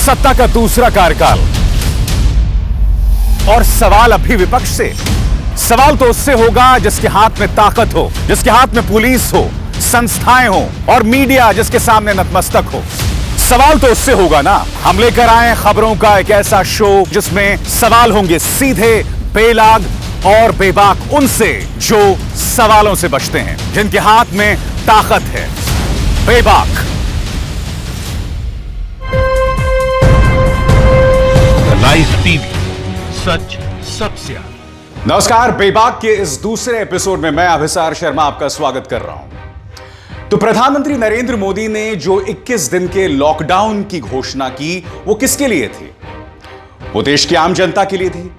सत्ता का दूसरा कार्यकाल और सवाल अभी विपक्ष से। सवाल तो उससे होगा जिसके हाथ में ताकत हो, जिसके हाथ में पुलिस हो, संस्थाएं हो और मीडिया जिसके सामने नतमस्तक हो। सवाल तो उससे होगा ना। हम लेकर आए खबरों का एक ऐसा शो जिसमें सवाल होंगे सीधे, बेलाग और बेबाक उनसे जो सवालों से बचते हैं, जिनके हाथ में ताकत है। बेबाक लाइव टीवी, सच सबसे आगे। नमस्कार, बेबाक के इस दूसरे एपिसोड में मैं अभिसार शर्मा आपका स्वागत कर रहा हूं। तो प्रधानमंत्री नरेंद्र मोदी ने जो 21 दिन के लॉकडाउन की घोषणा की, वो किसके लिए थी? वो देश की आम जनता के लिए थी।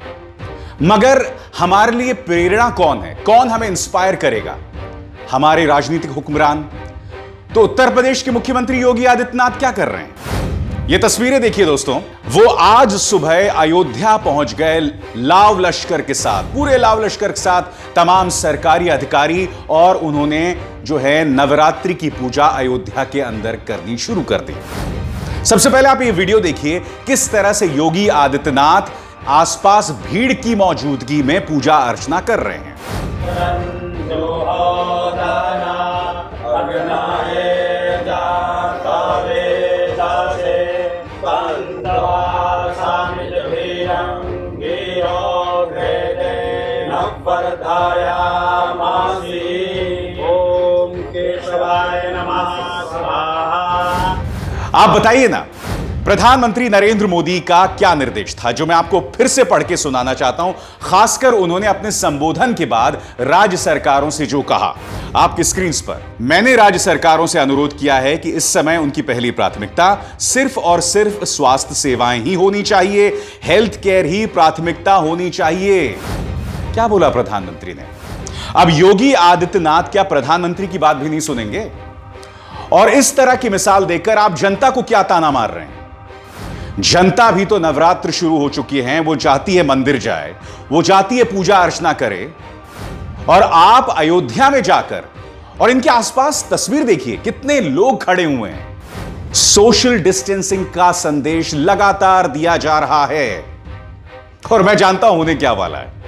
मगर हमारे लिए प्रेरणा कौन है? कौन हमें इंस्पायर करेगा? हमारे राजनीतिक हुक्मरान। तो उत्तर प्रदेश के मुख्यमंत्री योगी आदित्यनाथ क्या कर रहे हैं? ये तस्वीरें देखिए दोस्तों। वो आज सुबह अयोध्या पहुंच गए लाव लश्कर के साथ, पूरे लाव लश्कर के साथ, तमाम सरकारी अधिकारी, और उन्होंने जो है नवरात्रि की पूजा अयोध्या के अंदर करनी शुरू कर दी। सबसे पहले आप ये वीडियो देखिए, किस तरह से योगी आदित्यनाथ आसपास भीड़ की मौजूदगी में पूजा अर्चना कर रहे हैं। आप बताइए ना, प्रधानमंत्री नरेंद्र मोदी का क्या निर्देश था, जो मैं आपको फिर से पढ़ के सुनाना चाहता हूं। खासकर उन्होंने अपने संबोधन के बाद राज्य सरकारों से जो कहा, आपकी स्क्रीन पर। मैंने राज्य सरकारों से अनुरोध किया है कि इस समय उनकी पहली प्राथमिकता सिर्फ और सिर्फ स्वास्थ्य सेवाएं ही होनी चाहिए, हेल्थ केयर ही प्राथमिकता होनी चाहिए। क्या बोला प्रधानमंत्री ने? अब योगी आदित्यनाथ क्या प्रधानमंत्री की बात भी नहीं सुनेंगे? और इस तरह की मिसाल देकर आप जनता को क्या ताना मार रहे हैं? जनता भी तो नवरात्र शुरू हो चुकी है, वो चाहती है मंदिर जाए, वो चाहती है पूजा अर्चना करे, और आप अयोध्या में जाकर, और इनके आसपास तस्वीर देखिए, कितने लोग खड़े हुए हैं। सोशल डिस्टेंसिंग का संदेश लगातार दिया जा रहा है, और मैं जानता हूं उन्हें क्या वाला है।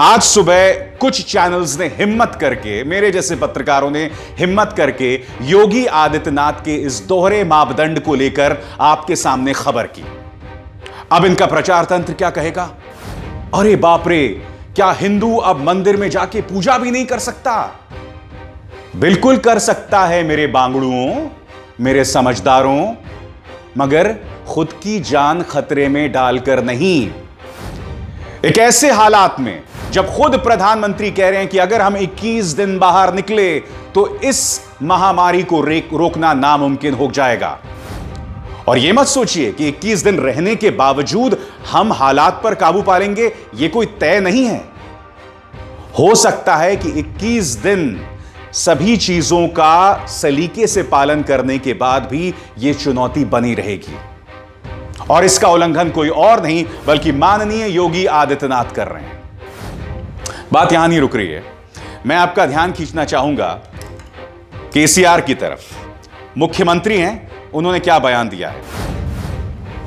आज सुबह कुछ चैनल्स ने हिम्मत करके, मेरे जैसे पत्रकारों ने हिम्मत करके योगी आदित्यनाथ के इस दोहरे मापदंड को लेकर आपके सामने खबर की। अब इनका प्रचार तंत्र क्या कहेगा? अरे बाप रे, क्या हिंदू अब मंदिर में जाके पूजा भी नहीं कर सकता? बिल्कुल कर सकता है मेरे बांगड़ुओं, मेरे समझदारों, मगर खुद की जान खतरे में डालकर नहीं। एक ऐसे हालात में जब खुद प्रधानमंत्री कह रहे हैं कि अगर हम 21 दिन बाहर निकले तो इस महामारी को रोकना नामुमकिन हो जाएगा। और यह मत सोचिए कि 21 दिन रहने के बावजूद हम हालात पर काबू पा लेंगे, यह कोई तय नहीं है। हो सकता है कि 21 दिन सभी चीजों का सलीके से पालन करने के बाद भी यह चुनौती बनी रहेगी, और इसका उल्लंघन कोई और नहीं बल्कि माननीय योगी आदित्यनाथ कर रहे हैं। बात यहां नहीं रुक रही है। मैं आपका ध्यान खींचना चाहूंगा केसीआर की तरफ। मुख्यमंत्री हैं, उन्होंने क्या बयान दिया है?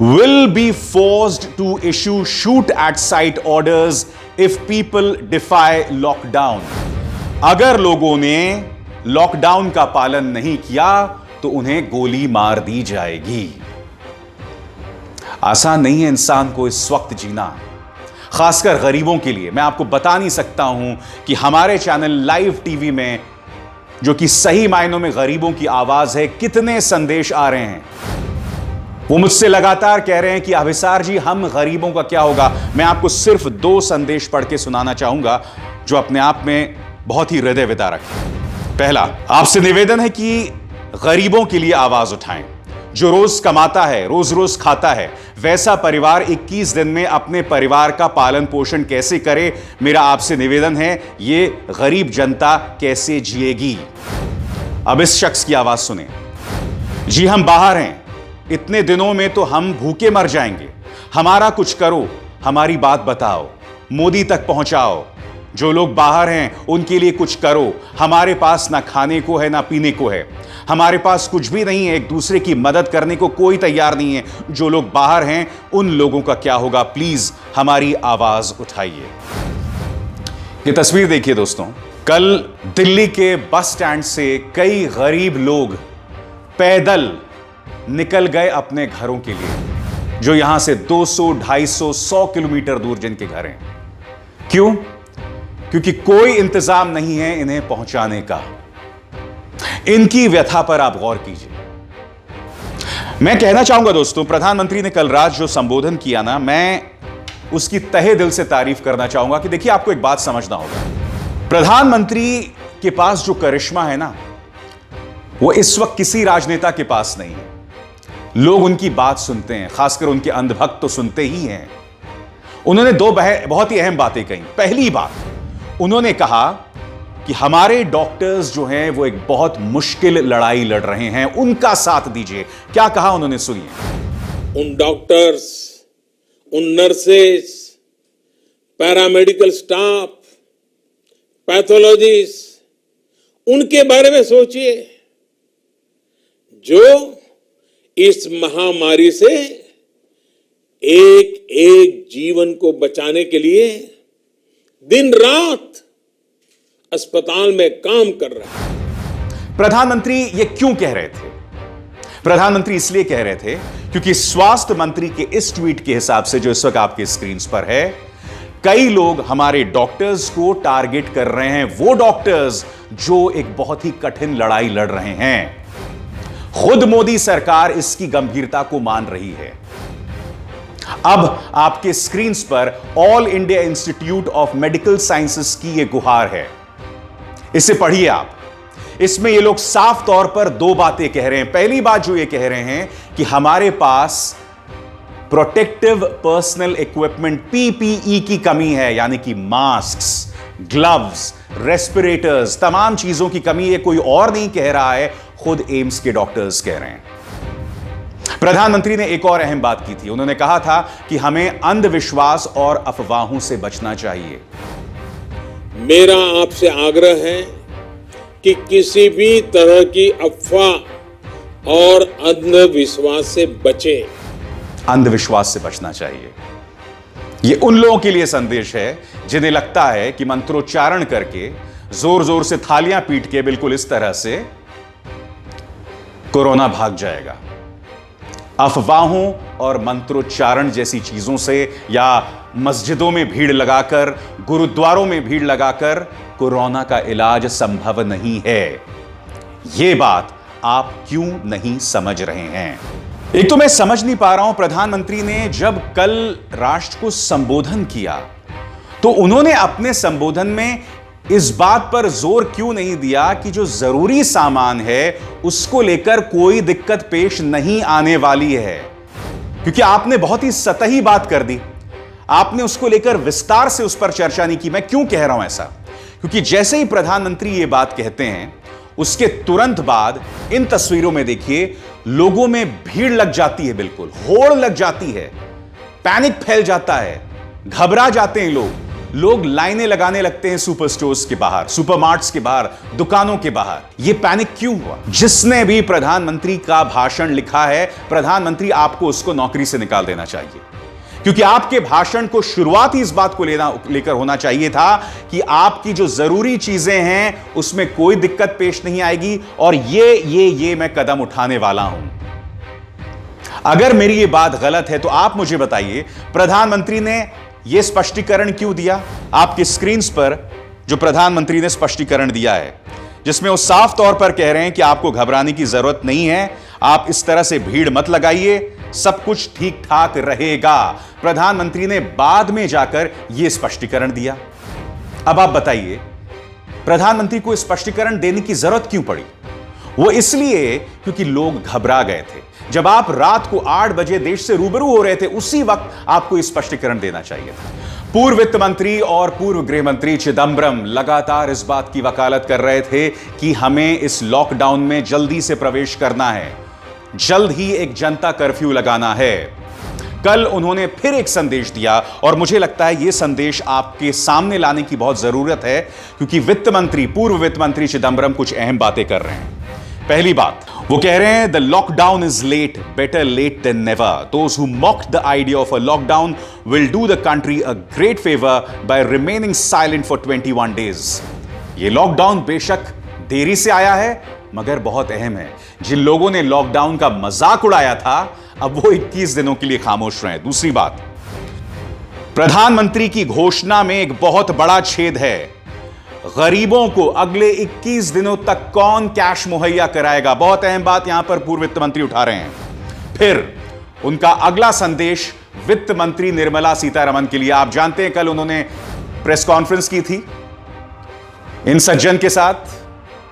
Will be forced to issue shoot at sight orders if people defy lockdown. अगर लोगों ने लॉकडाउन का पालन नहीं किया तो उन्हें गोली मार दी जाएगी। आसान नहीं है इंसान को इस वक्त जीना, खासकर गरीबों के लिए। मैं आपको बता नहीं सकता हूं कि हमारे चैनल लाइव टीवी में, जो कि सही मायनों में गरीबों की आवाज है, कितने संदेश आ रहे हैं। वो मुझसे लगातार कह रहे हैं कि अभिसार जी, हम गरीबों का क्या होगा। मैं आपको सिर्फ 2 संदेश पढ़ के सुनाना चाहूंगा जो अपने आप में बहुत ही हृदय विदारक है। पहला, आपसे निवेदन है कि गरीबों के लिए आवाज उठाएं। जो रोज कमाता है, रोज रोज खाता है, वैसा परिवार 21 दिन में अपने परिवार का पालन पोषण कैसे करे? मेरा आपसे निवेदन है, ये गरीब जनता कैसे जिएगी? अब इस शख्स की आवाज सुने। जी, हम बाहर हैं, इतने दिनों में तो हम भूखे मर जाएंगे। हमारा कुछ करो, हमारी बात बताओ, मोदी तक पहुंचाओ। जो लोग बाहर हैं उनके लिए कुछ करो। हमारे पास ना खाने को है ना पीने को है। हमारे पास कुछ भी नहीं है, एक दूसरे की मदद करने को कोई तैयार नहीं है। जो लोग बाहर हैं उन लोगों का क्या होगा? प्लीज हमारी आवाज उठाइए। ये तस्वीर देखिए दोस्तों, कल दिल्ली के बस स्टैंड से कई गरीब लोग पैदल निकल गए अपने घरों के लिए, जो यहां से 200, 250, 100 किलोमीटर दूर जिनके घर हैं। क्यों? क्योंकि कोई इंतजाम नहीं है इन्हें पहुंचाने का। इनकी व्यथा पर आप गौर कीजिए। मैं कहना चाहूंगा दोस्तों, प्रधानमंत्री ने कल रात जो संबोधन किया ना, मैं उसकी तहे दिल से तारीफ करना चाहूंगा कि देखिए, आपको एक बात समझना होगा, प्रधानमंत्री के पास जो करिश्मा है ना, वो इस वक्त किसी राजनेता के पास नहीं है। लोग उनकी बात सुनते हैं, खासकर उनके अंधभक्त तो सुनते ही हैं। उन्होंने दो बहुत ही अहम बातें कही। पहली बात, उन्होंने कहा कि हमारे डॉक्टर्स जो हैं वो एक बहुत मुश्किल लड़ाई लड़ रहे हैं, उनका साथ दीजिए। क्या कहा उन्होंने, सुनिए। उन डॉक्टर्स, उन नर्सेस, पैरामेडिकल स्टाफ, पैथोलॉजिस्ट, उनके बारे में सोचिए जो इस महामारी से एक एक जीवन को बचाने के लिए दिन रात अस्पताल में काम कर रहे हैं। प्रधानमंत्री ये क्यों कह रहे थे? प्रधानमंत्री इसलिए कह रहे थे क्योंकि स्वास्थ्य मंत्री के इस ट्वीट के हिसाब से, जो इस वक्त आपके स्क्रीन पर है, कई लोग हमारे डॉक्टर्स को टारगेट कर रहे हैं, वो डॉक्टर्स जो एक बहुत ही कठिन लड़ाई लड़ रहे हैं। खुद मोदी सरकार इसकी गंभीरता को मान रही है। अब आपके स्क्रीन पर all India institute of medical sciences की यह गुहार है, इसे पढ़िए आप। इसमें ये लोग साफ तौर पर दो बातें कह रहे हैं। पहली बात जो ये कह रहे हैं कि हमारे पास प्रोटेक्टिव पर्सनल इक्विपमेंट पीपीई की कमी है, यानी कि मास्क, ग्लव्स, रेस्पिरेटर्स, तमाम चीजों की कमी है। कोई और नहीं कह रहा है, खुद एम्स के डॉक्टर्स कह रहे हैं। प्रधानमंत्री ने एक और अहम बात की थी। उन्होंने कहा था कि हमें अंधविश्वास और अफवाहों से बचना चाहिए। मेरा आपसे आग्रह है कि किसी भी तरह की अफवाह और अंधविश्वास से बचें। अंधविश्वास से बचना चाहिए। यह उन लोगों के लिए संदेश है जिन्हें लगता है कि मंत्रोच्चारण करके, जोर जोर से थालियां पीट के, बिल्कुल इस तरह से कोरोना भाग जाएगा। अफवाहों और मंत्रोच्चारण जैसी चीजों से, या मस्जिदों में भीड़ लगाकर, गुरुद्वारों में भीड़ लगाकर कोरोना का इलाज संभव नहीं है। यह बात आप क्यों नहीं समझ रहे हैं? एक तो मैं समझ नहीं पा रहा हूं, प्रधानमंत्री ने जब कल राष्ट्र को संबोधन किया तो उन्होंने अपने संबोधन में इस बात पर जोर क्यों नहीं दिया कि जो जरूरी सामान है उसको लेकर कोई दिक्कत पेश नहीं आने वाली है? क्योंकि आपने बहुत ही सतही बात कर दी, आपने उसको लेकर विस्तार से उस पर चर्चा नहीं की। मैं क्यों कह रहा हूं ऐसा? क्योंकि जैसे ही प्रधानमंत्री ये बात कहते हैं, उसके तुरंत बाद इन तस्वीरों में देखिए, लोगों में भीड़ लग जाती है, बिल्कुल होड़ लग जाती है, पैनिक फैल जाता है, घबरा जाते हैं लोग लाइनें लगाने लगते हैं सुपर स्टोर्स के बाहर, सुपरमार्ट्स के बाहर, दुकानों के बाहर। यह पैनिक क्यों हुआ? जिसने भी प्रधानमंत्री का भाषण लिखा है, प्रधानमंत्री आपको उसको नौकरी से निकाल देना चाहिए। क्योंकि आपके भाषण को शुरुआत ही इस बात को लेकर होना चाहिए था कि आपकी जो जरूरी चीजें हैं उसमें कोई दिक्कत पेश नहीं आएगी, और ये मैं कदम उठाने वाला हूं। अगर मेरी ये बात गलत है तो आप मुझे बताइए, प्रधानमंत्री ने यह स्पष्टीकरण क्यों दिया? आपके स्क्रीन पर जो प्रधानमंत्री ने स्पष्टीकरण दिया है, जिसमें वो साफ तौर पर कह रहे हैं कि आपको घबराने की जरूरत नहीं है, आप इस तरह से भीड़ मत लगाइए, सब कुछ ठीक ठाक रहेगा। प्रधानमंत्री ने बाद में जाकर यह स्पष्टीकरण दिया। अब आप बताइए, प्रधानमंत्री को स्पष्टीकरण देने की जरूरत क्यों पड़ी? वो इसलिए क्योंकि लोग घबरा गए थे। जब आप रात को 8 बजे देश से रूबरू हो रहे थे, उसी वक्त आपको स्पष्टीकरण देना चाहिए था। पूर्व वित्त मंत्री और पूर्व गृह मंत्री चिदंबरम लगातार इस बात की वकालत कर रहे थे कि हमें इस लॉकडाउन में जल्दी से प्रवेश करना है, जल्द ही एक जनता कर्फ्यू लगाना है। कल उन्होंने फिर एक संदेश दिया, और मुझे लगता है यह संदेश आपके सामने लाने की बहुत जरूरत है, क्योंकि पूर्व वित्त मंत्री चिदंबरम कुछ अहम बातें कर रहे हैं। पहली बात, वो कह रहे हैं the lockdown is late, better late than never. Those who mocked the idea of a lockdown will do the country a great favour by remaining silent for 21 days. ये लॉकडाउन बेशक देरी से आया है, मगर बहुत अहम है. जिन लोगों ने लॉकडाउन का मजाक उड़ाया था, अब वो 21 दिनों के लिए खामोश रहे. दूसरी बात, प्रधानमंत्री की घोषणा में एक बहुत बड़ा छेद है. गरीबों को अगले 21 दिनों तक कौन कैश मुहैया कराएगा? बहुत अहम बात यहां पर पूर्व वित्त मंत्री उठा रहे हैं. फिर उनका अगला संदेश वित्त मंत्री निर्मला सीतारमण के लिए. आप जानते हैं कल उन्होंने प्रेस कॉन्फ्रेंस की थी इन सज्जन के साथ,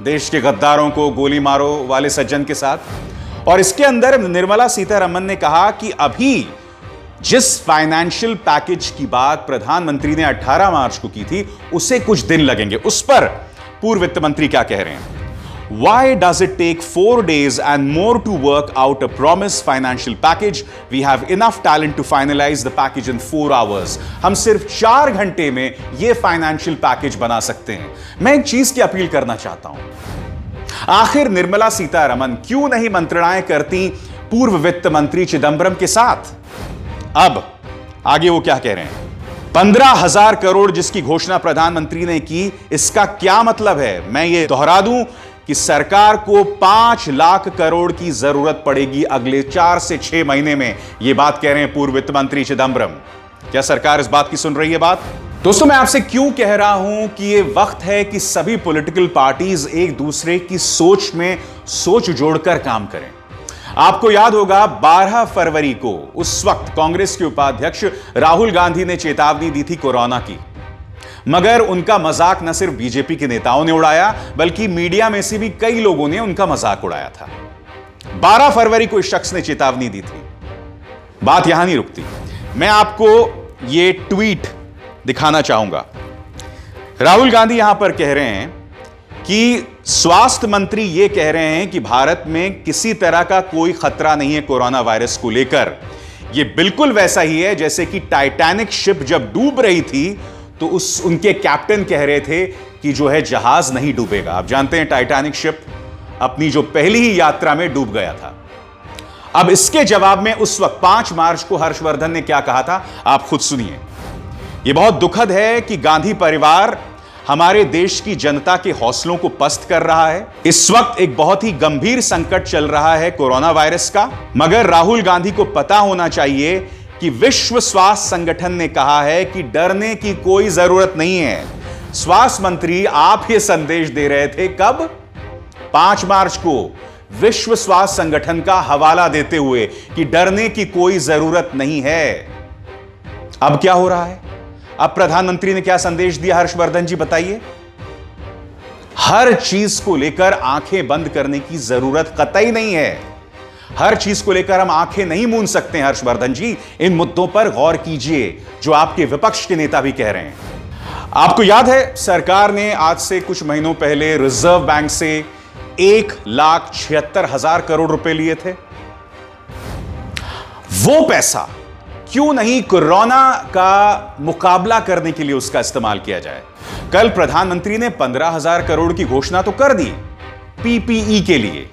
देश के गद्दारों को गोली मारो वाले सज्जन के साथ, और इसके अंदर निर्मला सीतारमण ने कहा कि अभी जिस फाइनेंशियल पैकेज की बात प्रधानमंत्री ने 18 मार्च को की थी, उसे कुछ दिन लगेंगे. उस पर पूर्व वित्त मंत्री क्या कह रहे हैं? Why does it take 4 days and more to work out a promised financial package? We have enough talent to finalize the package in 4 hours. हम सिर्फ 4 घंटे में यह फाइनेंशियल पैकेज बना सकते हैं. मैं एक चीज की अपील करना चाहता हूं. आखिर निर्मला सीतारमण क्यों नहीं मंत्रणाएं करती पूर्व वित्त मंत्री चिदंबरम के साथ? अब आगे वो क्या कह रहे हैं? 15,000 करोड़ जिसकी घोषणा प्रधानमंत्री ने की, इसका क्या मतलब है? मैं ये दोहरा दूं कि सरकार को 5 लाख करोड़ की जरूरत पड़ेगी अगले 4 से 6 महीने में. यह बात कह रहे हैं पूर्व वित्त मंत्री चिदंबरम. क्या सरकार इस बात की सुन रही है बात? दोस्तों, मैं आपसे क्यों कह रहा हूं कि यह वक्त है कि सभी पॉलिटिकल पार्टीज एक दूसरे की सोच में सोच जोड़कर काम करें. आपको याद होगा 12 फरवरी को उस वक्त कांग्रेस के उपाध्यक्ष राहुल गांधी ने चेतावनी दी थी कोरोना की, मगर उनका मजाक न सिर्फ बीजेपी के नेताओं ने उड़ाया, बल्कि मीडिया में से भी कई लोगों ने उनका मजाक उड़ाया था. 12 फरवरी को इस शख्स ने चेतावनी दी थी. बात यहां नहीं रुकती. मैं आपको यह ट्वीट दिखाना चाहूंगा. राहुल गांधी यहां पर कह रहे हैं कि स्वास्थ्य मंत्री यह कह रहे हैं कि भारत में किसी तरह का कोई खतरा नहीं है कोरोना वायरस को लेकर. यह बिल्कुल वैसा ही है जैसे कि टाइटैनिक शिप जब डूब रही थी तो उनके कैप्टन कह रहे थे कि जो है जहाज नहीं डूबेगा. आप जानते हैं टाइटैनिक शिप अपनी जो पहली ही यात्रा में डूब गया था. अब इसके जवाब में उस वक्त 5 मार्च को हर्षवर्धन ने क्या कहा था, आप खुद सुनिए. यह बहुत दुखद है कि गांधी परिवार हमारे देश की जनता के हौसलों को पस्त कर रहा है. इस वक्त एक बहुत ही गंभीर संकट चल रहा है कोरोना वायरस का, मगर राहुल गांधी को पता होना चाहिए कि विश्व स्वास्थ्य संगठन ने कहा है कि डरने की कोई जरूरत नहीं है. स्वास्थ्य मंत्री आप ये संदेश दे रहे थे कब? 5 मार्च को विश्व स्वास्थ्य संगठन का हवाला देते हुए कि डरने की कोई जरूरत नहीं है. अब क्या हो रहा है? अब प्रधानमंत्री ने क्या संदेश दिया? हर्षवर्धन जी बताइए. हर चीज को लेकर आंखें बंद करने की जरूरत कतई नहीं है. हर चीज को लेकर हम आंखें नहीं मूंद सकते. हर्षवर्धन जी, इन मुद्दों पर गौर कीजिए जो आपके विपक्ष के नेता भी कह रहे हैं. आपको याद है सरकार ने आज से कुछ महीनों पहले रिजर्व बैंक से 1,76,000 करोड़ रुपए लिए थे. वो पैसा क्यों नहीं कोरोना का मुकाबला करने के लिए उसका इस्तेमाल किया जाए? कल प्रधानमंत्री ने 15,000 करोड़ की घोषणा तो कर दी पीपीई के लिए,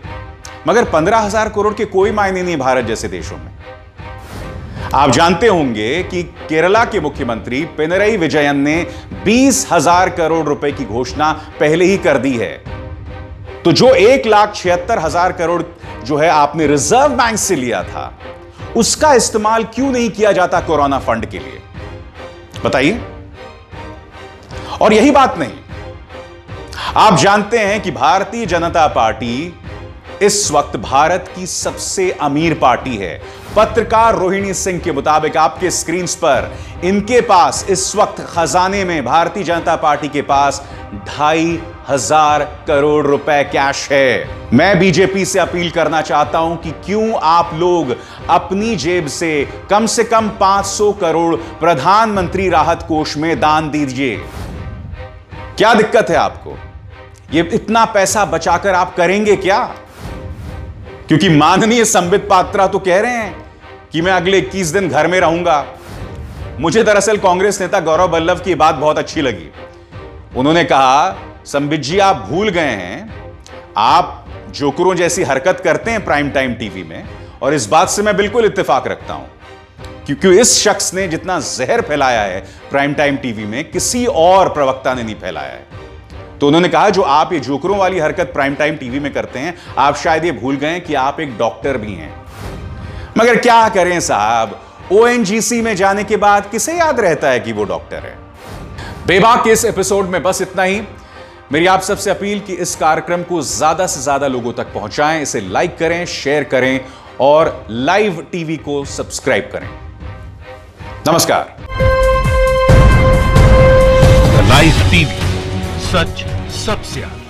मगर 15,000 करोड़ के कोई मायने नहीं भारत जैसे देशों में. आप जानते होंगे कि केरला के मुख्यमंत्री पिनरई विजयन ने 20,000 करोड़ रुपए की घोषणा पहले ही कर दी है. तो जो 1,76,000 करोड़ जो है आपने रिजर्व बैंक से लिया था, उसका इस्तेमाल क्यों नहीं किया जाता कोरोना फंड के लिए? बताइए. और यही बात नहीं, आप जानते हैं कि भारतीय जनता पार्टी इस वक्त भारत की सबसे अमीर पार्टी है. पत्रकार रोहिणी सिंह के मुताबिक आपके स्क्रीन पर इनके पास इस वक्त खजाने में भारतीय जनता पार्टी के पास 2,500 करोड़ रुपए कैश है. मैं बीजेपी से अपील करना चाहता हूं कि क्यों आप लोग अपनी जेब से कम 500 करोड़ प्रधानमंत्री राहत कोष में दान दीजिए. क्या दिक्कत है आपको? ये इतना पैसा बचाकर आप करेंगे क्या? क्योंकि माननीय संबित पात्रा तो कह रहे हैं कि मैं अगले 21 दिन घर में रहूंगा. मुझे दरअसल कांग्रेस नेता गौरव वल्लभ की बात बहुत अच्छी लगी. उन्होंने कहा, संबित जी आप भूल गए हैं, आप जोकरों जैसी हरकत करते हैं प्राइम टाइम टीवी में, और इस बात से मैं बिल्कुल इत्तेफाक रखता हूं, क्योंकि इस शख्स ने जितना जहर फैलाया है प्राइम टाइम टीवी में, किसी और प्रवक्ता ने नहीं फैलाया है। तो उन्होंने कहा, जो आप ये जोकरों वाली हरकत प्राइम टाइम टीवी में करते हैं, आप शायद ये भूल गए कि आप एक डॉक्टर भी हैं। मगर क्या करें साहब, ओएनजीसी में जाने के बाद किसे याद रहता है कि वो डॉक्टर है। बेबाक के इस एपिसोड में बस इतना ही। मेरी आप सबसे अपील कि इस कार्यक्रम को ज्यादा से ज्यादा लोगों तक पहुंचाएं, इसे लाइक करें, शेयर करें और लाइव टीवी को सब्सक्राइब करें। नमस्कार। लाइव टीवी, सच सबसे आगे।